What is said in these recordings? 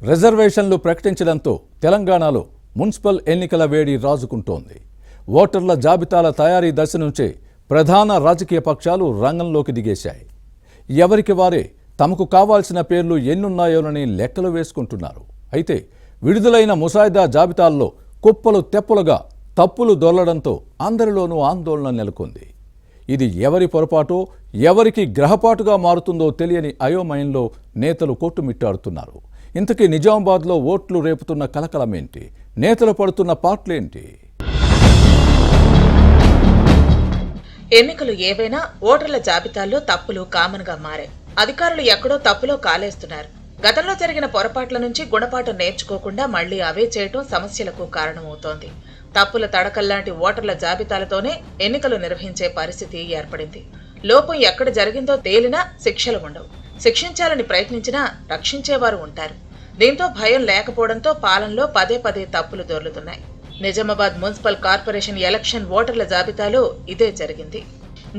రిజర్వేషన్లు ప్రకటించడంతో తెలంగాణలో మున్సిపల్ ఎన్నికల వేడి రాజుకుంటోంది. ఓటర్ల జాబితాల తయారీ దశ నుంచే ప్రధాన రాజకీయ పక్షాలు రంగంలోకి దిగేశాయి. ఎవరికి వారే తమకు కావాల్సిన పేర్లు ఎన్నున్నాయోనని లెక్కలు వేసుకుంటున్నారు. అయితే విడుదలైన ముసాయిదా జాబితాల్లో కుప్పలు తెప్పలుగా తప్పులు దొర్లడంతో అందరిలోనూ ఆందోళన నెలకొంది. ఇది ఎవరి పొరపాటో ఎవరికి గ్రహపాటుగా మారుతుందో తెలియని అయోమయంలో నేతలు కొట్టుమిట్టాడుతున్నారు. ఇంతకీ నిజామాబాద్లో ఓట్లు రేపుతున్న కలకలమేంటి? నేతలు పడుతున్న పాటలేంటి? ఎన్నికలు ఏవైనా ఓటర్ల జాబితాల్లో తప్పులు కామన్గా మారాయి. అధికారులు ఎక్కడో తప్పులో కాలేస్తున్నారు. గతంలో జరిగిన పొరపాట్ల నుంచి గుణపాఠం నేర్చుకోకుండా మళ్లీ అవే చేయటం సమస్యలకు కారణమవుతోంది. తప్పుల తడకల్లాంటి ఓటర్ల జాబితాలతోనే ఎన్నికలు నిర్వహించే పరిస్థితి ఏర్పడింది. లోపం ఎక్కడ జరిగిందో తేలినా శిక్షలు ఉండవు. శిక్షించాలని ప్రయత్నించినా రక్షించేవారు ఉంటారు. దీంతో భయం లేకపోవడంతో పాలనలో పదే పదే తప్పులు దొర్లుతున్నాయి. నిజామాబాద్ మున్సిపల్ కార్పొరేషన్ ఎలక్షన్ ఓటర్ల జాబితాలో ఇదే జరిగింది.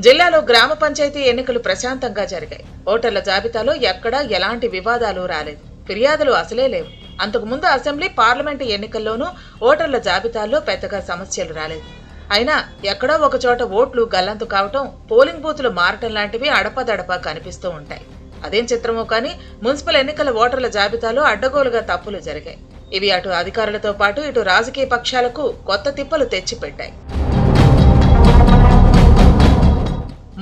జిల్లాలో గ్రామ పంచాయతీ ఎన్నికలు ప్రశాంతంగా జరిగాయి. ఓటర్ల జాబితాలో ఎక్కడా ఎలాంటి వివాదాలు రాలేదు. ఫిర్యాదులు అసలే లేవు. అంతకుముందు అసెంబ్లీ, పార్లమెంటు ఎన్నికల్లోనూ ఓటర్ల జాబితాల్లో పెద్దగా సమస్యలు రాలేదు. అయినా ఎక్కడో ఒకచోట ఓట్లు గల్లంతు కావటం, పోలింగ్ బూతులు మారటం లాంటివి అడపదడపా కనిపిస్తూ ఉంటాయి. అదేం చిత్రమో కానీ మున్సిపల్ ఎన్నికల ఓటర్ల జాబితాలో అడ్డగోలుగా తప్పులు జరిగాయి. ఇవి అటు అధికారులతో పాటు ఇటు రాజకీయ పక్షాలకు కొత్త తిప్పలు తెచ్చిపెట్టాయి.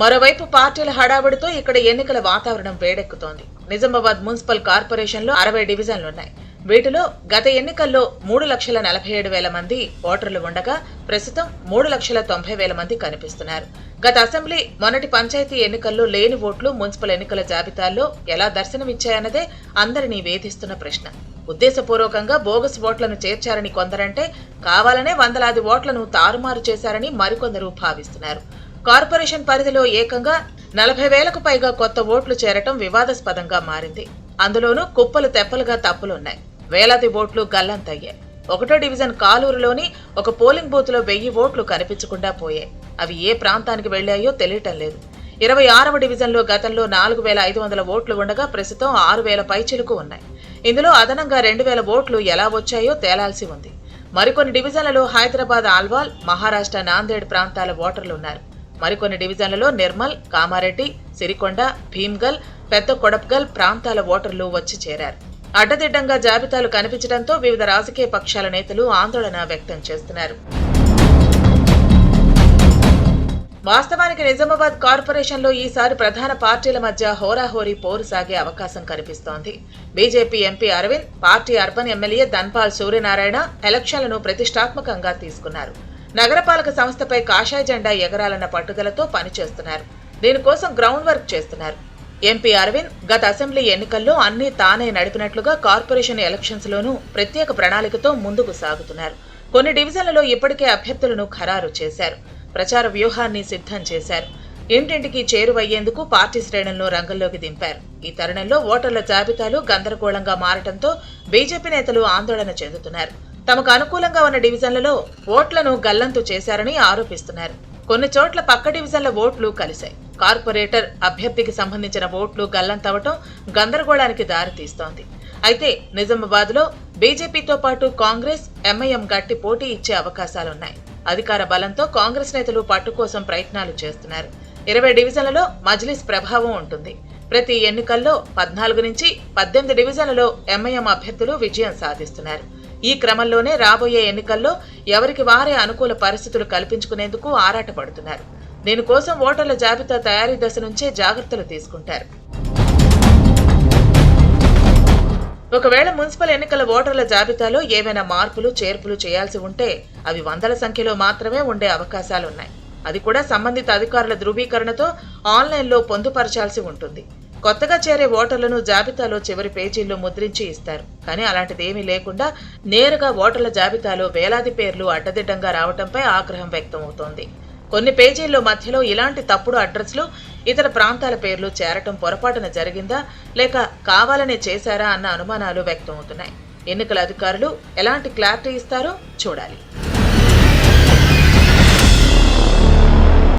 మరోవైపు పార్టీల హడావుడితో ఇక్కడ ఎన్నికల వాతావరణం వేడెక్కుతోంది. నిజామాబాద్ మున్సిపల్ కార్పొరేషన్లో 60 డివిజన్లున్నాయి. వీటిలో గత ఎన్నికల్లో 3,47,000 మంది ఓటర్లు ఉండగా ప్రస్తుతం 3,90,000 మంది కనిపిస్తున్నారు. గత అసెంబ్లీ, మొన్నటి పంచాయతీ ఎన్నికల్లో లేని ఓట్లు మున్సిపల్ ఎన్నికల జాబితాల్లో ఎలా దర్శనమిచ్చాయన్నదే అందరినీ వేధిస్తున్న ప్రశ్న. ఉద్దేశపూర్వకంగా బోగస్ ఓట్లను చేర్చారని కొందరంటే, కావాలనే వందలాది ఓట్లను తారుమారు చేశారని మరికొందరు భావిస్తున్నారు. కార్పొరేషన్ పరిధిలో ఏకంగా 40,000కు పైగా కొత్త ఓట్లు చేరటం వివాదాస్పదంగా మారింది. అందులోనూ కుప్పలు తెప్పలుగా తప్పులున్నాయి. వేలాది ఓట్లు గల్లంతయ్యాయి. 1వ డివిజన్ కాలూరులోని ఒక పోలింగ్ బూత్ లో 1000 ఓట్లు కనిపించకుండా పోయాయి. అవి ఏ ప్రాంతానికి వెళ్లాయో తెలియటం లేదు. 26వ డివిజన్లో గతంలో 4,500 ఓట్లు ఉండగా ప్రస్తుతం 6,000 పైచిలుకు ఉన్నాయి. ఇందులో అదనంగా 2,000 ఓట్లు ఎలా వచ్చాయో తేలాల్సి ఉంది. మరికొన్ని డివిజన్లలో హైదరాబాద్, ఆల్వాల్, మహారాష్ట్ర, నాందేడ్ ప్రాంతాల ఓటర్లున్నారు. మరికొన్ని డివిజన్లలో నిర్మల్, కామారెడ్డి, సిరికొండ, భీమ్గల్, పెద్ద కొడప్గల్ ప్రాంతాల ఓటర్లు వచ్చి చేరారు. అడ్డదిడ్డంగా జాబితాలు కనిపించడంతో వివిధ రాజకీయ పక్షాల నేతలు ఆందోళన వ్యక్తం చేస్తున్నారు. వాస్తవానికి నిజామాబాద్ కార్పొరేషన్లో ఈసారి ప్రధాన పార్టీల మధ్య హోరాహోరీ పోరు సాగే అవకాశం కనిపిస్తోంది. BJP MP Arvind, party urban MLA Dhanpal Suryanarayana ఎలక్షన్లను ప్రతిష్టాత్మకంగా తీసుకున్నారు. నగరపాలక సంస్థపై కాషాయ జెండా ఎగరాలన్న పట్టుదలతో పనిచేస్తున్నారు. దీనికోసం గ్రౌండ్ వర్క్ చేస్తున్నారు. ఎంపీ అరవింద్ గత అసెంబ్లీ ఎన్నికల్లో అన్ని తానే నడిపినట్లుగా కార్పొరేషన్ ఎలక్షన్స్ లోనూ ప్రత్యేక ప్రణాళికతో ముందుకు సాగుతున్నారు. కొన్ని డివిజన్లలో ఇప్పటికే అభ్యర్థులను ఖరారు చేశారు. ప్రచార వ్యూహాన్ని సిద్ధం చేశారు. ఇంటింటికి చేరువయ్యేందుకు పార్టీ శ్రేణులను రంగంలోకి దింపారు. ఈ తరుణంలో ఓటర్ల జాబితాలు గందరగోళంగా మారటంతో బీజేపీ నేతలు ఆందోళన చెందుతున్నారు. తమకు అనుకూలంగా ఉన్న డివిజన్లలో ఓట్లను గల్లంతు చేశారని ఆరోపిస్తున్నారు. కొన్ని చోట్ల పక్క డివిజన్ల ఓట్లు కలిశాయి. కార్పొరేటర్ అభ్యర్థికి సంబంధించిన ఓట్లు గల్లంతవటం గందరగోళానికి దారితీస్తోంది. అయితే నిజామాబాద్ లో బీజేపీతో పాటు కాంగ్రెస్, ఎంఐఎం గట్టి పోటీ ఇచ్చే అవకాశాలున్నాయి. అధికార బలంతో కాంగ్రెస్ నేతలు పట్టు కోసం ప్రయత్నాలు చేస్తున్నారు. 20 డివిజన్లలో మజ్లిస్ ప్రభావం ఉంటుంది. ప్రతి ఎన్నికల్లో 14 నుంచి 18 డివిజన్లలో ఎంఐఎం అభ్యర్థులు విజయం సాధిస్తున్నారు. ఈ క్రమంలోనే రాబోయే ఎన్నికల్లో ఎవరికి వారే అనుకూల పరిస్థితులు కల్పించుకునేందుకు ఆరాటపడుతున్నారు. దీనికోసం ఓటర్ల జాబితా తయారీ దశ నుంచే జాగ్రత్తలు తీసుకుంటారు. ఒకవేళ మున్సిపల్ ఎన్నికల ఓటర్ల జాబితాలో ఏవైనా మార్పులు, చేర్పులు చేయాల్సి ఉంటే అవి వందల సంఖ్యలో మాత్రమే ఉండే అవకాశాలున్నాయి. అది కూడా సంబంధిత అధికారుల ధృవీకరణతో ఆన్లైన్లో పొందుపరచాల్సి ఉంటుంది. కొత్తగా చేరే ఓటర్లను జాబితాలో చివరి పేజీల్లో ముద్రించి ఇస్తారు. కానీ అలాంటిదేమీ లేకుండా నేరుగా ఓటర్ల జాబితాలో వేలాది పేర్లు అడ్డదిడ్డంగా రావడంపై ఆగ్రహం వ్యక్తమవుతోంది. కొన్ని పేజీల్లో మధ్యలో ఇలాంటి తప్పుడు అడ్రస్లు, ఇతర ప్రాంతాల పేర్లు చేరటం పొరపాటున జరిగిందా లేక కావాలనే చేశారా అన్న అనుమానాలు వ్యక్తమవుతున్నాయి. ఎన్నికల అధికారులు ఎలాంటి క్లారిటీ ఇస్తారో చూడాలి.